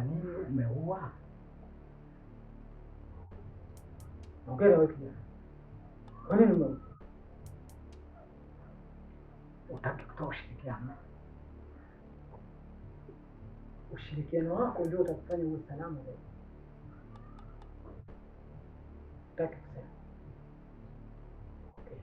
kwa nini umeua? Ongea wewe kijana. Kwa nini umeua? Utaki kutoa ushirikiano. Ushirikiano wako ndio utakufanya uwe salama leo. Utaki kusema. Okay.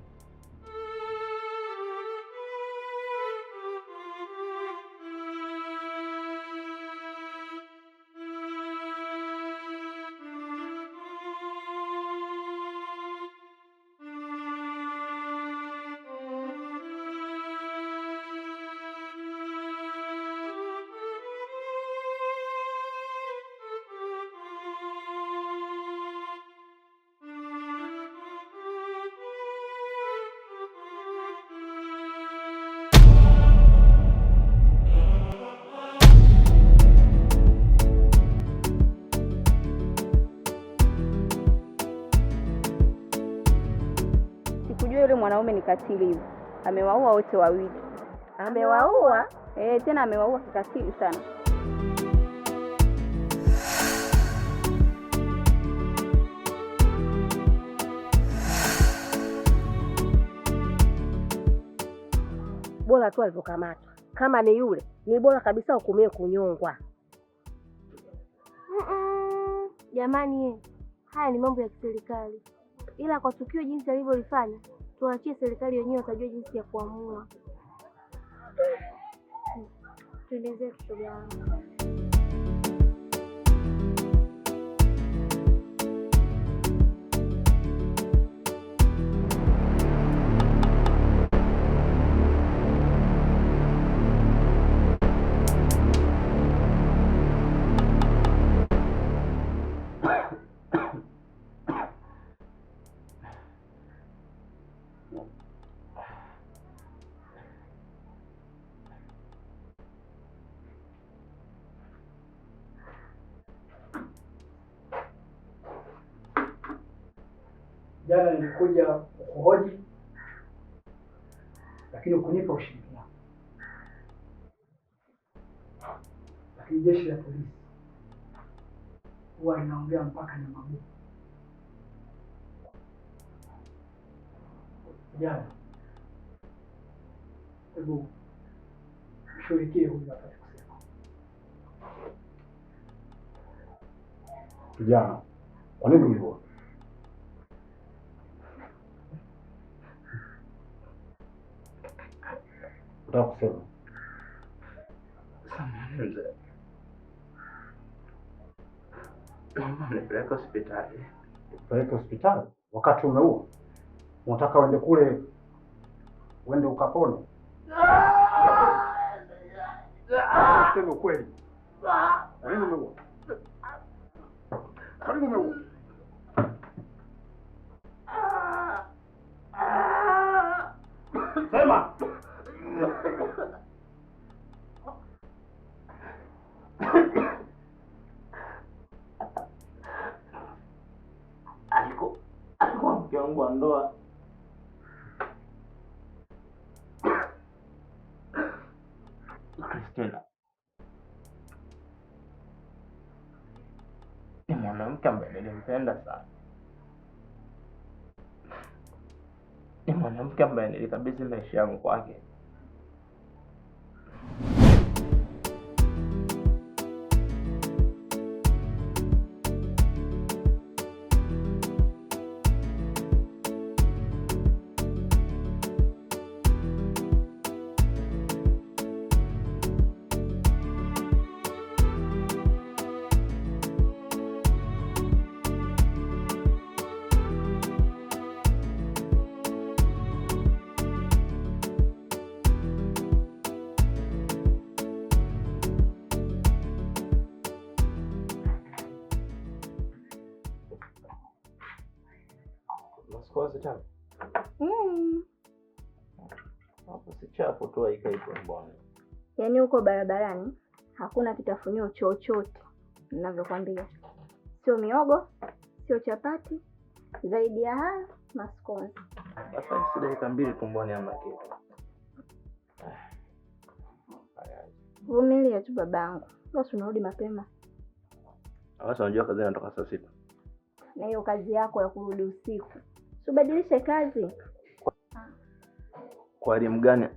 Yule mwanaume ni katili hivi. Amewaua wote wawili. Amewaua? Tena amewaua kikatili sana. Bora tu alipokamatwa. Kama ni yule, ni bora kabisa hukumiwe kunyongwa. Jamani, haya ni mambo ya kiserikali. Ila kwa tukio jinsi alivyolifanya, tuachie serikali wenyewe watajua jinsi ya kuamua. Tuendelee kusogea. Jana nilikuja kuhoji lakini ukunipa ushirikiano. Lakini jeshi la polisi huwa linaongea mpaka na mabuku. Jana, hebu mshughulikie huyu apate kusema. Kijana, kwa nini uliua? Unataka kusema? Samahani. Mama nipeleke hospitali. Nipeleke hospitali? Wakati umeua? Unataka uende kule uende ukapone? Sema ukweli. Kwa nini umeua? Kwa nini umeua? Sema! Alikuwa mke wangu wa ndoa. Christina ni mwanamke ambaye nilimpenda sana. Ni mwanamke ambaye nilikabidhi maisha yangu kwake. Kwanza tano. Hapo si chapo tu haikaitwa mbona. Yaani huko barabarani hakuna kitafunio chochote ninavyokuambia. Sio miogo, sio chapati, zaidi ya haya maskonzi. Sasa si dakika 2 tumboni ama kitu. Vumilia tu babangu. Basi unarudi mapema. Sasa unajua kazi inatoka saa 6. Na hiyo kazi yako ya kurudi usiku, usibadilishe kazi. Kwa elimu gani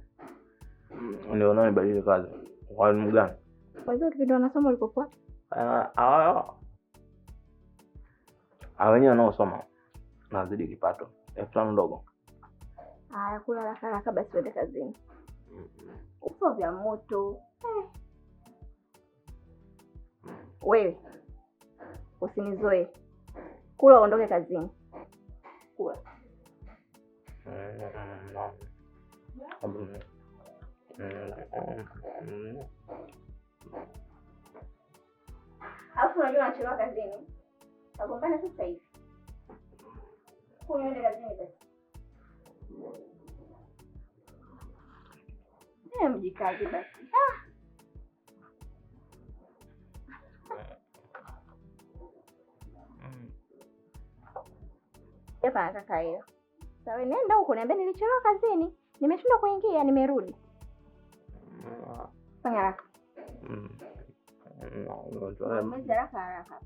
ndio unanibadili kazi? Kwa elimu gani? Kwa hiyo kipindi wanasoma ulipokuwa? Wenyewe wanaosoma nazidi kipato 5,000 ndogo. Haya, kula haraka basi uende kazini. Uso vya moto. Wewe usinizoe. Kula uondoke kazini. Kula. Alafu unajua nachelewa kazini. Tagombana sasa hivi. Uende kazini basi. Mjikazi basi. Hapa nataka hiyo. Sawa, nenda huko niambia nilichelewa kazini. Nimeshindwa kuingia, nimerudi. Fanya haraka. Haraka.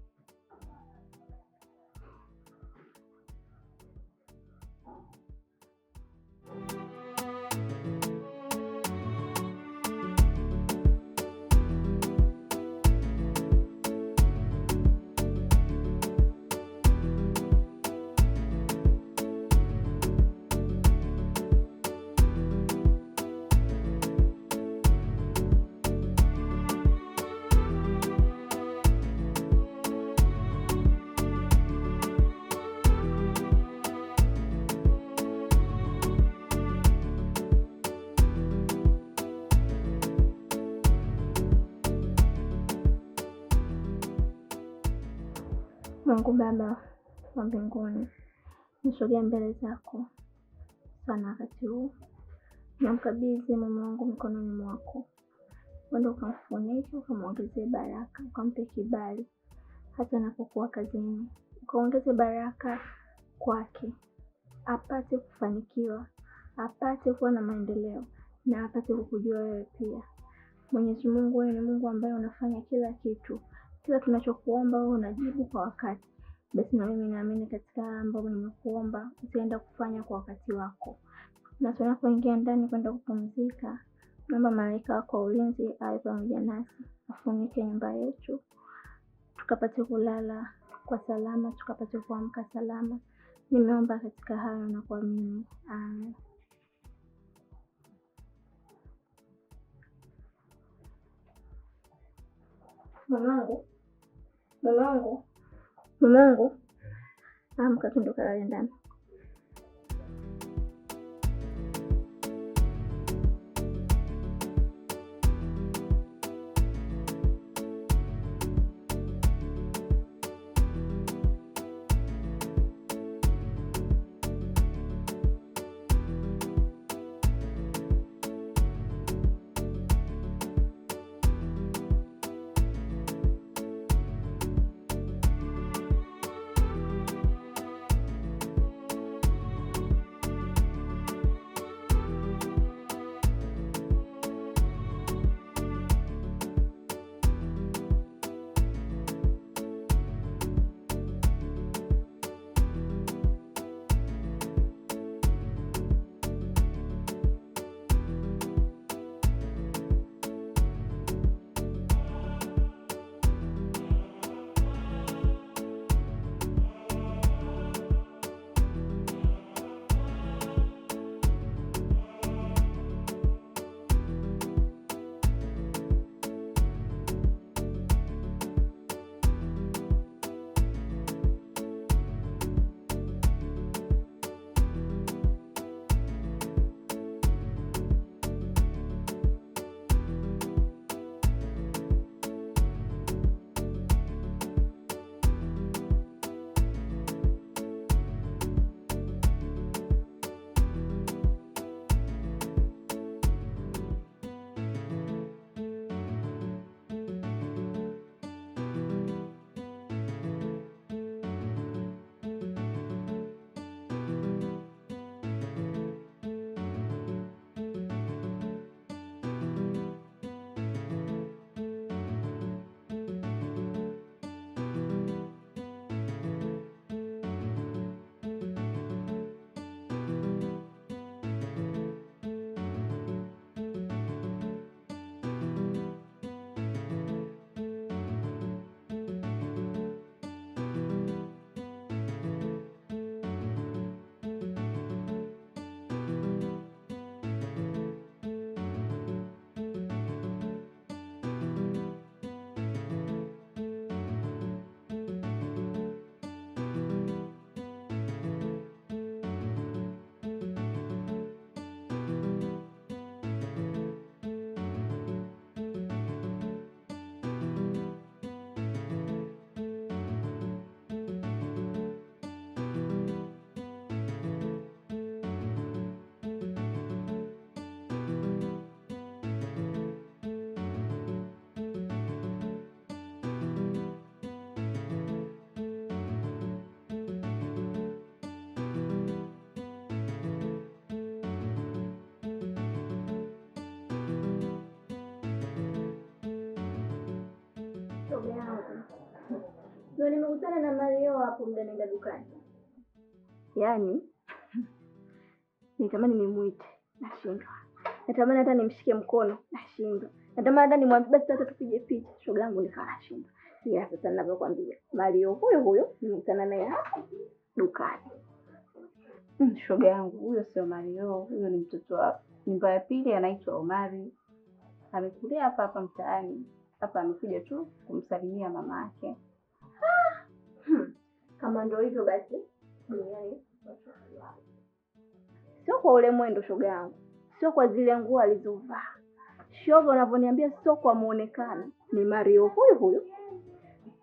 Mungu Baba wa mbinguni, nisogea mbele zako sana wakati huu. Namkabidhi mume wangu mikononi mwako. Wenda ukamfunike, ukamwongezee baraka, ukampe kibali hata anapokuwa kazini. Ukaongeze baraka kwake, apate kufanikiwa, apate kuwa na maendeleo na apate kukujua wewe pia. Mwenyezi Mungu, wewe ni Mungu ambaye unafanya kila kitu. Kila tunachokuomba wewe unajibu kwa wakati. Basi na mimi naamini katika mambo nimekuomba utaenda kufanya kwa wakati wako. Na tunapoingia ndani kwenda kupumzika, naomba malaika wako wa ulinzi awe pamoja nasi, afunike nyumba yetu, tukapate kulala kwa salama, tukapate kuamka salama. Nimeomba katika hayo na kuamini. Amen. Mamangu, amka twende kalale ndani. Ndio nimekutana na Mario hapo muda naenda dukani. Yaani nitamani nimuite, nashindwa. Natamani hata nimshike mkono, nashindwa. Natamani hata nimwambie basi hata tupige picha. Shoga yangu nikaa nashindwa. Ila sasa ninavyokuambia, Mario huyo nimekutana naye hapa dukani. Shoga yangu, huyo sio Mario, huyo ni mtoto wa nyumba ya pili anaitwa Omari. Amekulia hapa mtaani. Hapa amekuja tu kumsalimia mama yake. Kama ndio hivyo basi duniani sio kwa ule mwendo shoga yangu, sio kwa zile nguo alizovaa. Shoga unavyoniambia sio kwa muonekano, ni Mario huyo.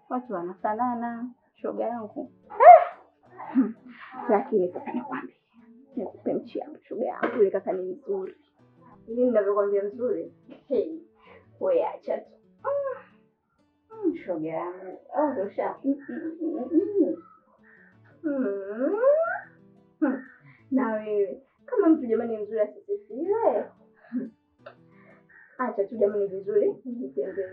Watu wanafanana shoga yangu. Lakini sasa nikwambie, nikupe mchia shoga yangu, yule kaka ni mzuri. Mimi ninavyokuambia mzuri. Wewe acha tu. Shoga yangu. Au ndio na wewe kama mtu jamani mzuri asisifiwe. Acha tu jamani vizuri, nitembee.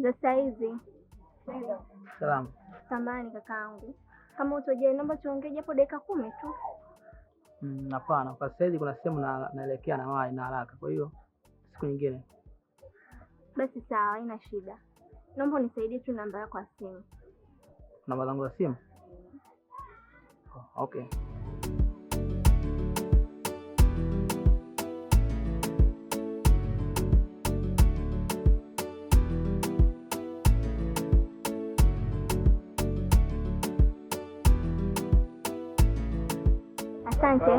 Sasa hizi. Salamu. Samahani kakaangu. Kama utojai naomba tuongee japo dakika 10 tu. Hapana, kwa sasa hivi kuna sehemu naelekea na wahi na haraka. Kwa hiyo siku nyingine. Basi sawa, haina shida. Naomba unisaidie tu namba yako ya simu. Namba zangu za simu? Okay. Asante.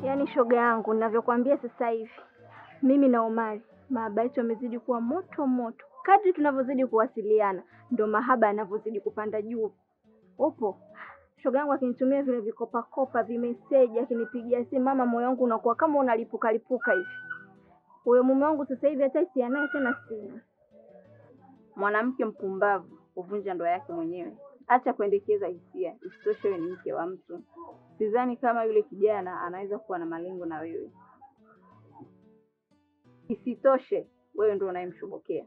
Yaani shoga yangu ninavyokuambia sasa hivi, mimi na Omari mahaba yetu yamezidi kuwa moto. Kadri tunavyozidi kuwasiliana ndio mahaba yanavyozidi kupanda juu. Upo shoga yangu akinitumia vile vikopa vimeseji, akinipigia simu, mama moyo wangu unakuwa kama unalipuka hivi. Huyo mume wangu sasa hivi hata si anaye tena sina. Mwanamke mpumbavu huvunja ndoa yake mwenyewe. Acha kuendekeza hisia, isitoshe wewe ni mke wa mtu. Sidhani kama yule kijana anaweza kuwa na malengo na wewe. Isitoshe wewe ndio unayemshobokea.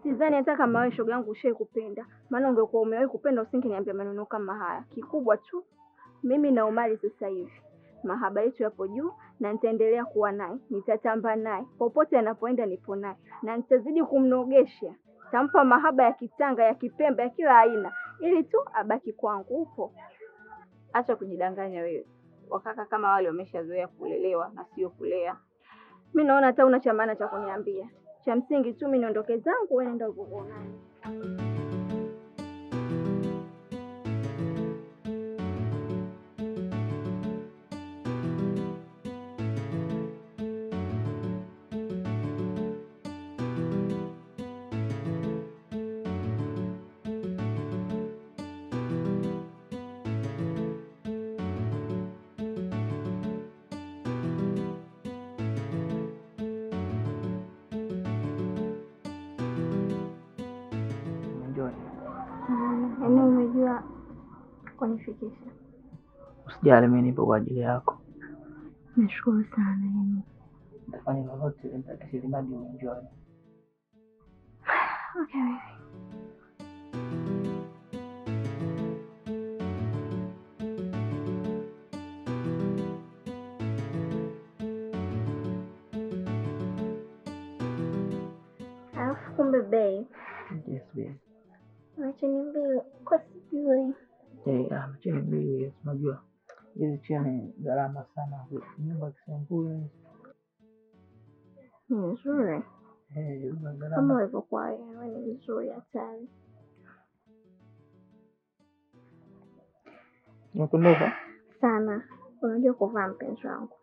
Sidhani hata kama wewe shoga yangu ushawahi kupenda. Maana ungekuwa umewahi kupenda usingeniambia maneno kama haya. Kikubwa tu mimi na Omari sasa hivi mahaba yetu yapo juu na nitaendelea kuwa naye, nitatamba naye. Popote anapoenda nipo naye na nitazidi kumnogesha. Tampa mahaba ya kitanga, ya kipembe, ya kila aina ili tu abaki kwangu. Upo. Acha kujidanganya wewe. Wakaka kama wale wameshazoea kulelewa na sio kulea. Mimi naona hata una cha maana cha kuniambia. Cha msingi tu mimi niondoke zangu, wewe nenda uko naye. Yaani umejua kunifikisha. Usijali, mimi nipo kwa ajili yako. Nashukuru sana. Nitafanya lolote ili mradi uenjoy. Okay. Alafu kumbe bei. Yes, babe. Macheni mbili kwa sijui. Macheni mbili, unajua hizi cheni gharama sana. Nyumba Kisamburu Ni nzuri. gharama. Kama ulivyokuwa wewe ni nzuri hatari. Unapendeza Sana. Unajua kuvaa mpenzi wangu.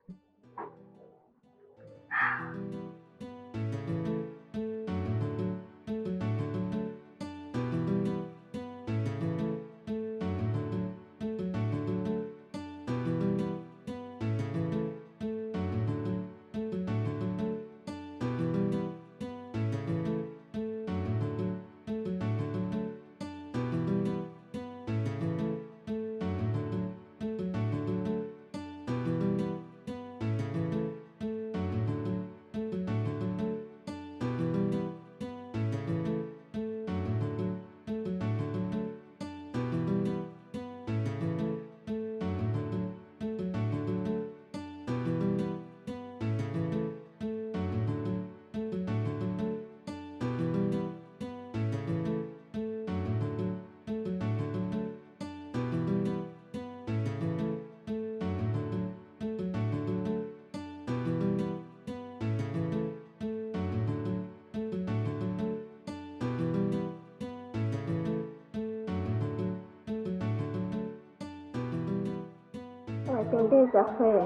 Unapendeza kweli.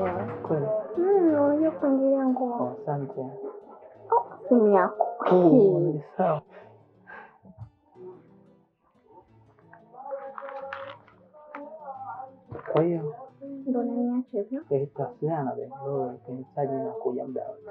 kweli. Unajua kuingilia nguo. Asante. Simu yako. Ni sawa. Kwa hiyo Ndio naniacha hivyo. Tutawasiliana wewe ukihitaji na kuja muda wote.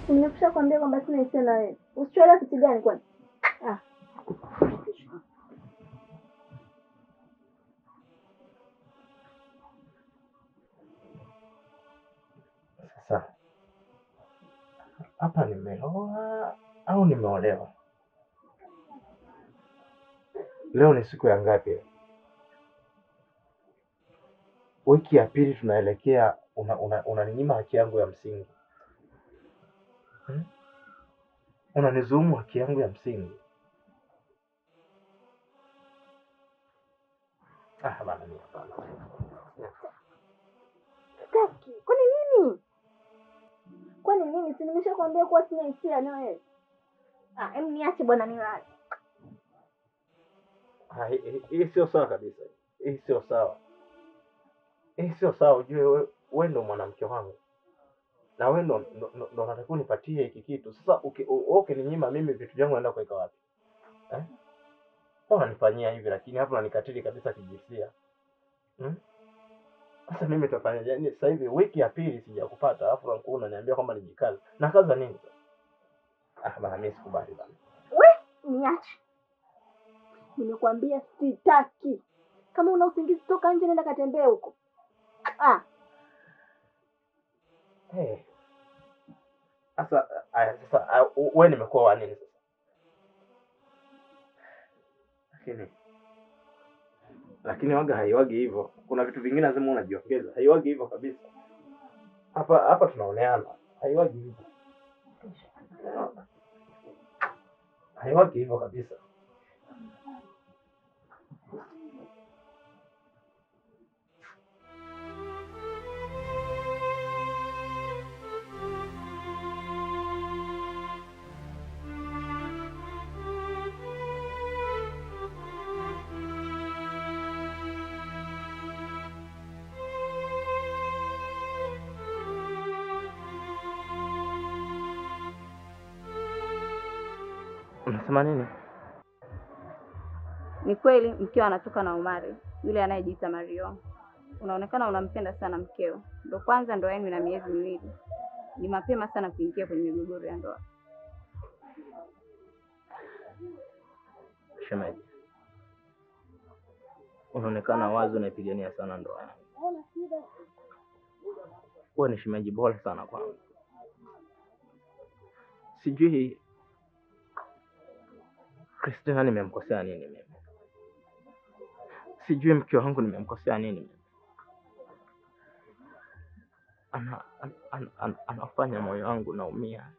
Nimekwisha kuambia kwamba sina hisia na wewe. Usichoelewa kitu gani kwani? Sasa hapa nimeoa au nimeolewa? Leo ni siku ya ngapi? Wiki ya pili tunaelekea, unaninyima haki yangu ya msingi. Unanizuumu haki yangu ya msingi. Bana ni hapana. Sitaki. Kwani nini? Si nimeshakwambia kuwa sina hisia na wewe. Hem niache bwana nilale. Hii sio sawa kabisa. Hii sio sawa. Ujue wewe ndo mwanamke wangu. Na wewe ndo unatakiwa nipatie hiki kitu. Sasa ukininyima mimi vitu vyangu naenda kuweka wapi? Unanifanyia hivi lakini hapo unanikatili kabisa kijinsia. Sasa mimi nitafanyaje? Yaani sasa hivi wiki ya pili sijakupata, alafu unaniambia kwamba nijikaze. Na kaza nini? Bana mimi sikubali bana. Niache. Nimekwambia sitaki. Kama una usingizi toka nje, nenda katembee huko. Sasa wewe nimekuwa wa nini sasa? Lakini waga haiwagi hivyo. Kuna vitu vingine lazima unajiongeza. Haiwagi hivyo kabisa. Hapa tunaoneana. Haiwagi hivyo. Haiwagi hivyo kabisa. Unasema nini? Ni kweli mkeo anatoka na Omari, yule anayejiita Mario. Unaonekana unampenda sana mkeo. Ndio kwanza ndoa yenu ina miezi miwili. Ni mapema sana kuingia kwenye migogoro ya ndoa. Shemeji, unaonekana wazi unaipigania sana ndoa yangu. Wewe ni shemeji bora sana kwangu. Sijui Christina nimemkosea nini mimi? Sijui mke wangu nimemkosea nini mimi? Anafanya moyo wangu naumia.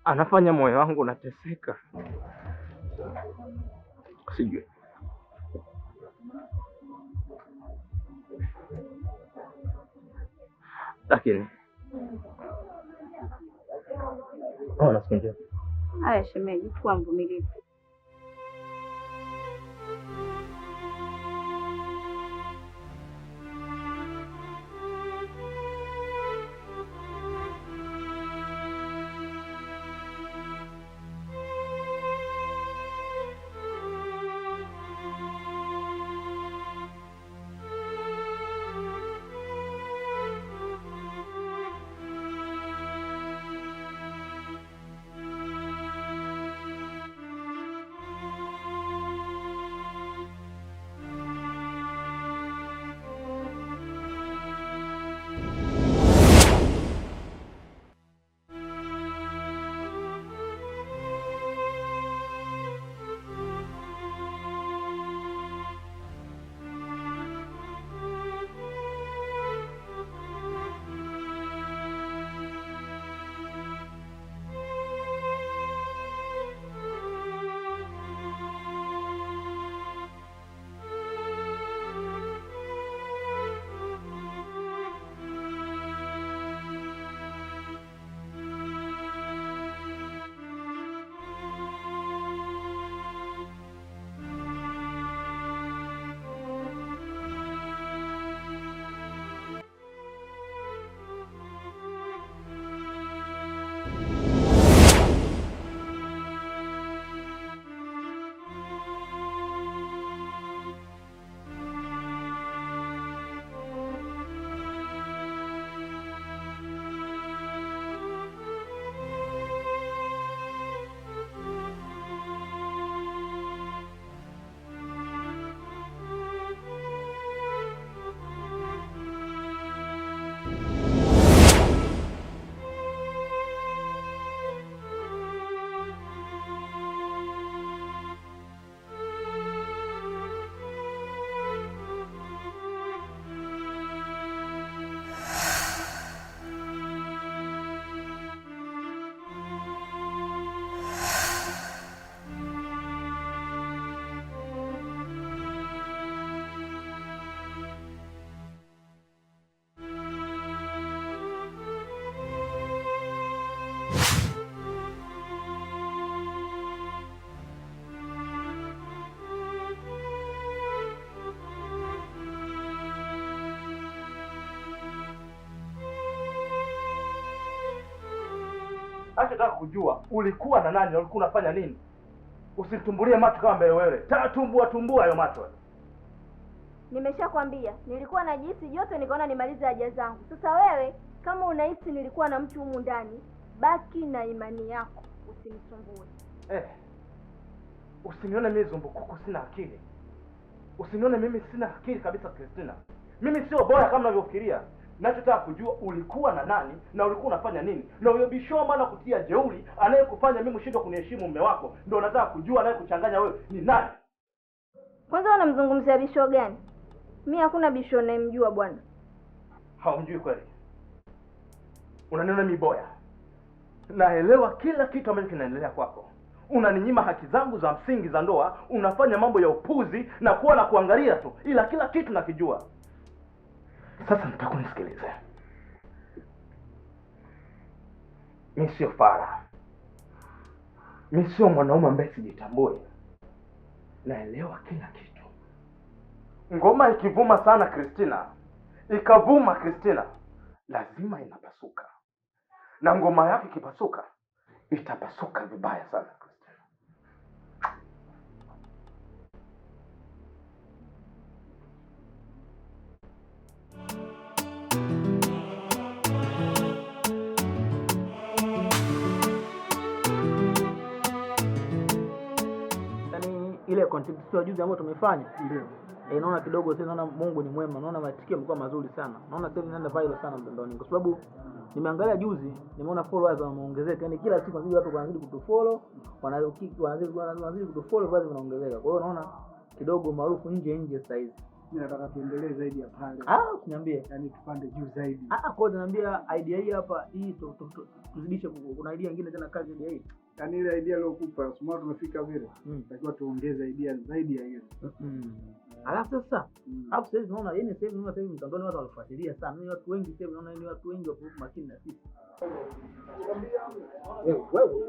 Anafanya moyo wangu nateseka. Sijui. Lakini nasikia. Haya shemeji, kuwa mvumilivu. Nataka kujua ulikuwa na nani na ulikuwa unafanya nini? Usinitumbulie macho kama mbele wewe. Tumbua hayo macho. Nimeshakwambia nilikuwa najihisi joto nikaona nimalize haja zangu. Sasa wewe kama unahisi nilikuwa na mtu humu ndani, baki na imani yako, usinisumbue. Usinione mimi zumbukuku sina akili. Usinione mimi sina akili kabisa Christina. Mimi sio bora kama unavyofikiria. Ninachotaka kujua ulikuwa na nani na ulikuwa unafanya nini. Na huyo bisho maana kutia jeuri anayekufanya mimi mshindwe kuniheshimu mume wako, ndio nataka kujua anayekuchanganya wewe ni nani. Kwanza unamzungumzia bisho gani? Mimi hakuna bisho ninayemjua bwana. Haumjui kweli? Unaniona mimi boya. Naelewa kila kitu ambacho kinaendelea kwako. Unaninyima haki zangu za msingi za ndoa, unafanya mambo ya upuzi na kuwa na kuangalia tu, ila kila kitu nakijua. Sasa nataka unisikilize. Mimi sio fara. Mimi sio mwanaume ambaye sijitambui. Naelewa kila kitu. Ngoma ikivuma sana Christina, ikavuma Christina, lazima inapasuka. Na ngoma yake ikipasuka, itapasuka vibaya sana Christina. Ile content sio juzi ambayo tumefanya. Ndio. Naona kidogo sasa, naona Mungu ni mwema, naona matikio yamekuwa mazuri sana. Naona sasa inaenda viral sana mtandaoni kwa sababu nimeangalia juzi, nimeona followers wameongezeka. Yaani kila siku watu wanazidi kutufollow, wanazidi kutufollow, basi vinaongezeka. Kwa hiyo naona kidogo maarufu nje sasa hivi. Mimi nataka tuendelee zaidi ya pale. Usiniambie. Yaani tupande juu zaidi. Kwa hiyo niambia idea hii hapa, hii tuzidishe. Kuna idea nyingine tena kazi idea hii. Yaani ile idea iliyokupa, sema tumefika vile. Tunatakiwa tuongeze idea zaidi ya hiyo. Alafu sasa, hapo sasa naona yeye sasa naona sasa mtandaoni watu wanafuatilia sana. Ni watu wengi sasa, naona ni watu wengi wako makini na sisi. Wewe.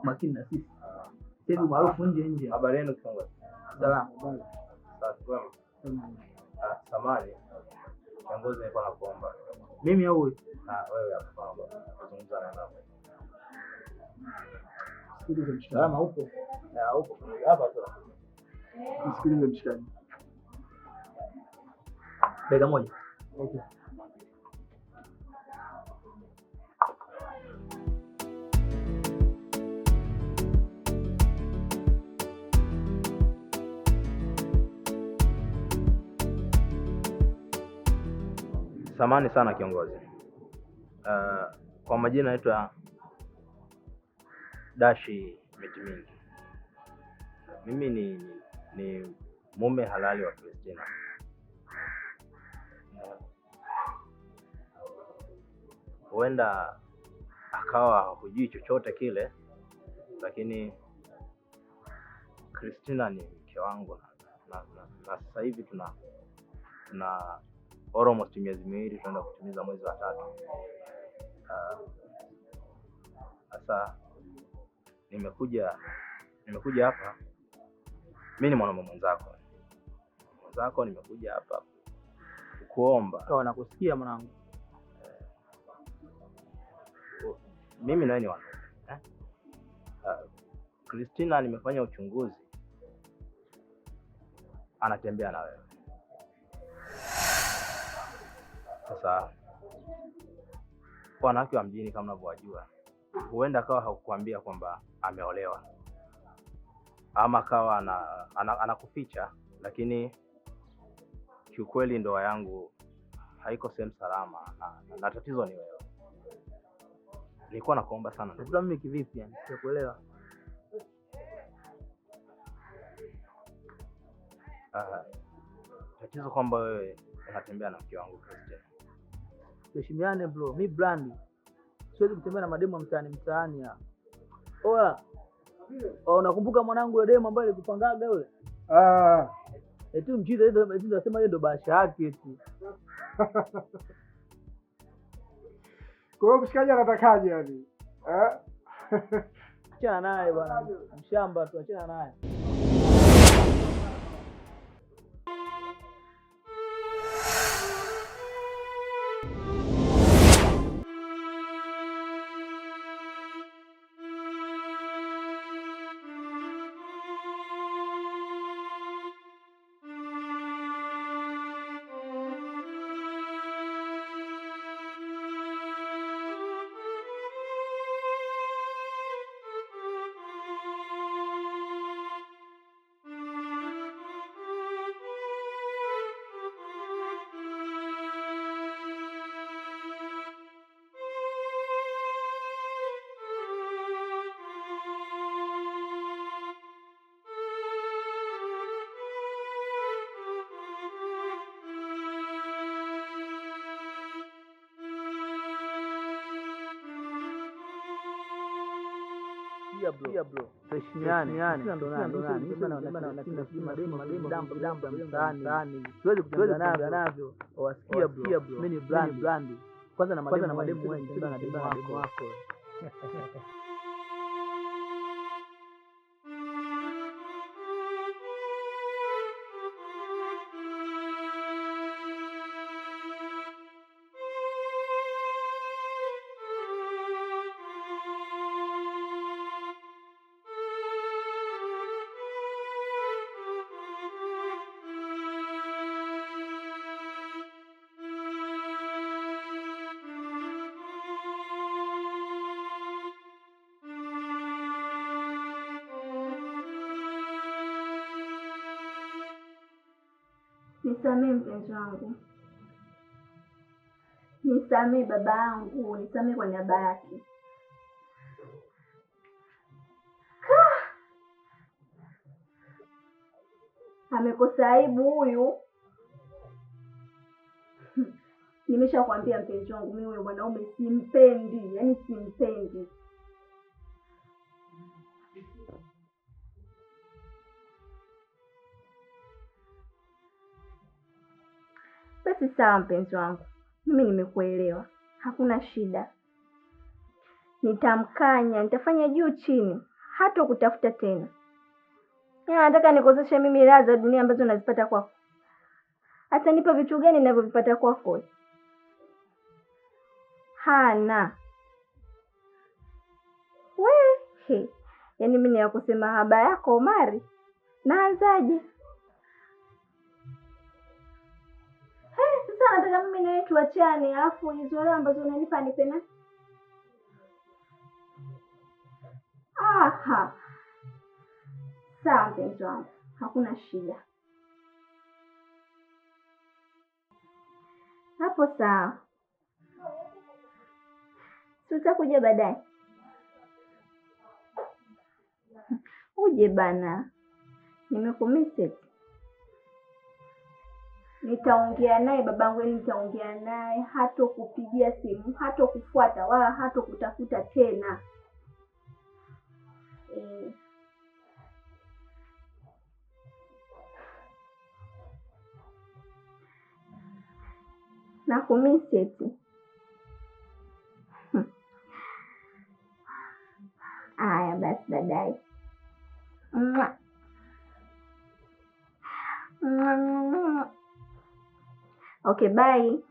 Makini na sisi. Sasa maarufu nje. Habari yenu kiongozi? Salama. Sawa. Samahani. Kiongozi nilikuwa nakuomba. Mimi au wewe? Wewe hapa. Tuzungumza na nani? Sikiliza mshikaji. Salama huko. Huko. Hapa tu. Sikiliza mshikaji. Dakika moja. Okay. Samahani sana kiongozi. Kwa majina naitwa Dashi Mitimingi. Mimi ni mume halali wa Christina. Huenda akawa hujui chochote kile, lakini Christina ni mke wangu na sasa hivi tuna almost miezi miwili tunaenda kutimiza mwezi wa 3. Sasa nimekuja hapa. Mimi ni mwanaume mwenzako, nimekuja hapa kukuomba. Nakusikia mwanangu. Mimi nawe ni wanaume. Christina nimefanya uchunguzi, anatembea na wewe. Sasa wanawake wa mjini kama unavyojua, huenda akawa hakukwambia kwamba ameolewa, ama akawa anakuficha, lakini kiukweli ndoa yangu haiko sehemu salama na tatizo ni wewe. Nilikuwa nakuomba sana. Tatizo mimi kivipi yani? Sikuelewa. Tatizo kwamba wewe unatembea na mke wangu Christina. Tuheshimiane bro, mimi brand. Siwezi kutembea na mademo mtaani ya. Oya. Unakumbuka mwanangu yule demo ambaye alikupangaga yule? Eti mjida ndio anasema yeye ndo basha yake tu. Kwa hiyo mshikaji anatakaje yani? Achana naye bwana. Mshamba tu, achana naye. bro. Tuheshimiane. Sina ndo nani. Mimi na mademu dampa mtaani. Siwezi kutembea navyo. Wasikia bro. Mimi ni brand. Kwanza na mademu wengi tembea na demu wako. Nisamee mpenzi wangu, nisamee baba yangu, nisamee kwa niaba yake. Amekosa aibu huyu. Nimeshakwambia mpenzi wangu, mimi huyo mwanaume simpendi, yaani simpendi. Basi sawa mpenzi wangu, mimi nimekuelewa, hakuna shida. Nitamkanya, nitafanya juu chini, hata kutafuta tena. Nataka nikoseshe mimi raha za dunia ambazo nazipata kwako. Hata nipa vitu gani ninavyovipata kwako? Hana. Yaani mimi ya kusema haba yako Omari, naanzaje? Sasa nataka mimi na wewe tuachane, alafu hizo raha ambazo unanipa nipe na. Sawa mpenzi wangu, hakuna shida. Hapo sawa. Tutakuja baadaye. Uje bana. Nimekumisi. Nitaongea naye babangu, nitaongea naye, hata kupigia simu, hata kufuata wala hata kutafuta tena. Nakumisi eti. Aya basi baadaye. Okay, bye.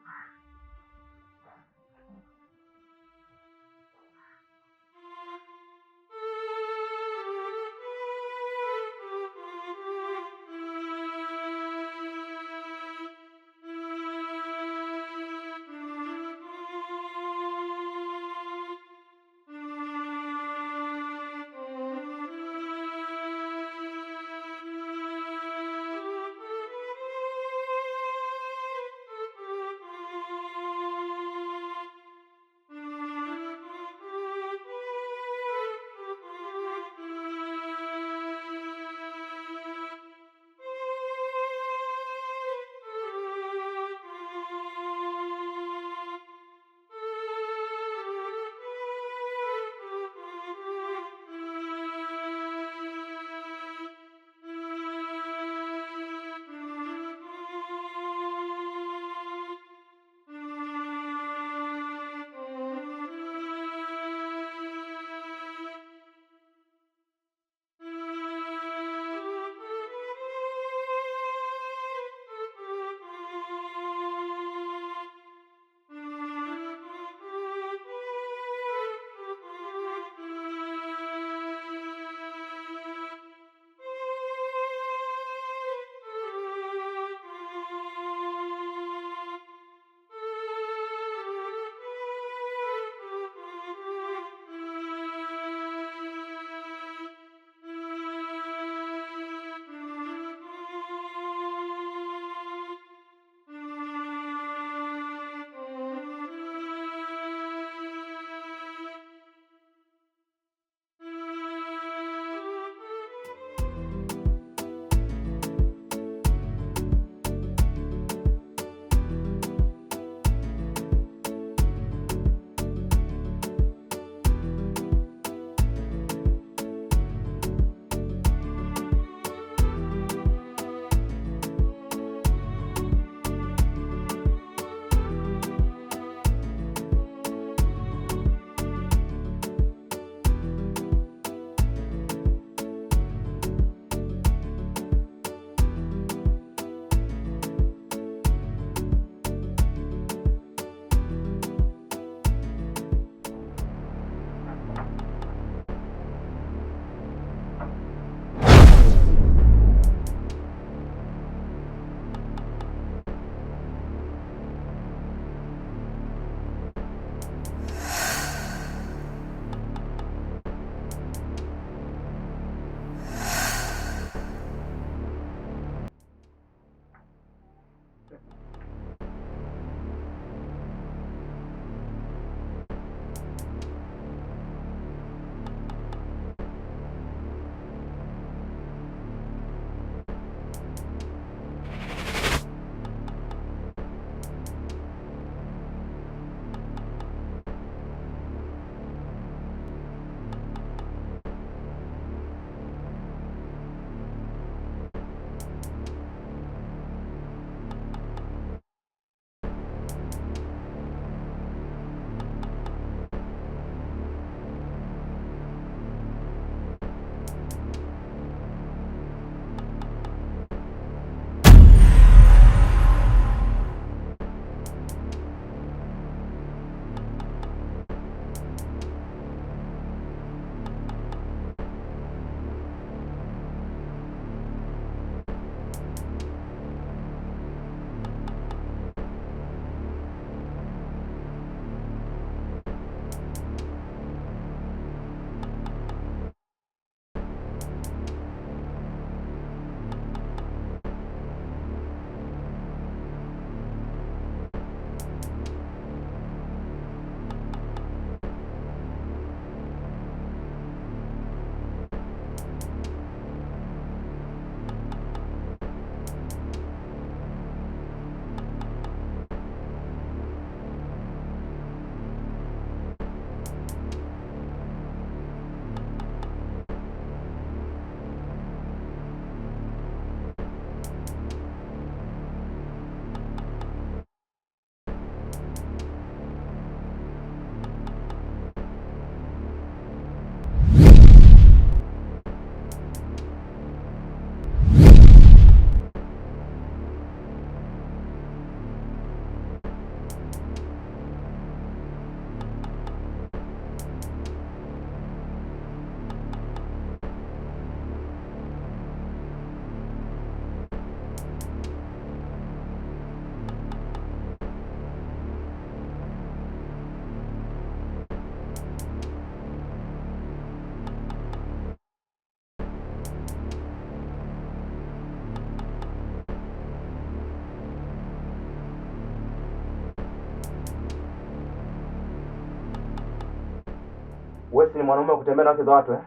Wewe si ni mwanaume wa kutembea na wake za watu eh?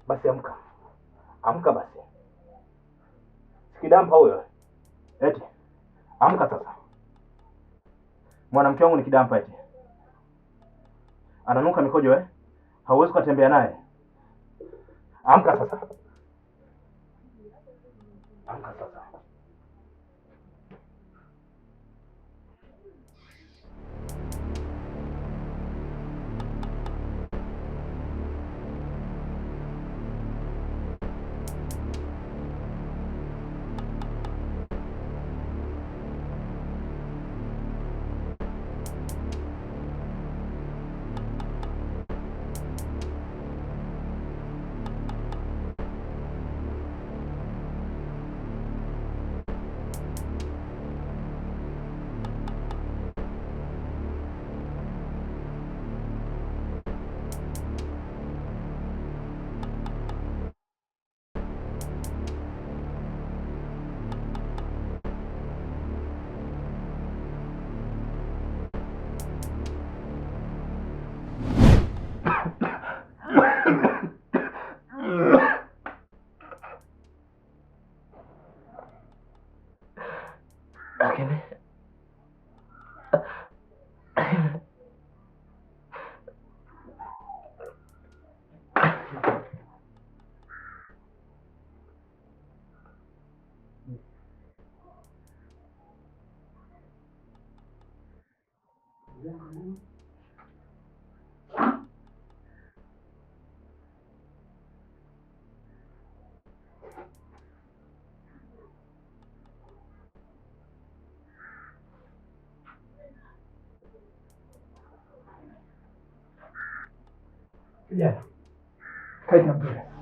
Basi amka. Amka basi. Sikidampa huyo. Eti. Amka sasa. Mwanamke wangu ni kidampa eti. Ananuka mikojo eh? Hauwezi kutembea naye. Amka sasa. Amka sasa. Lakini Kijana, kaja mbele.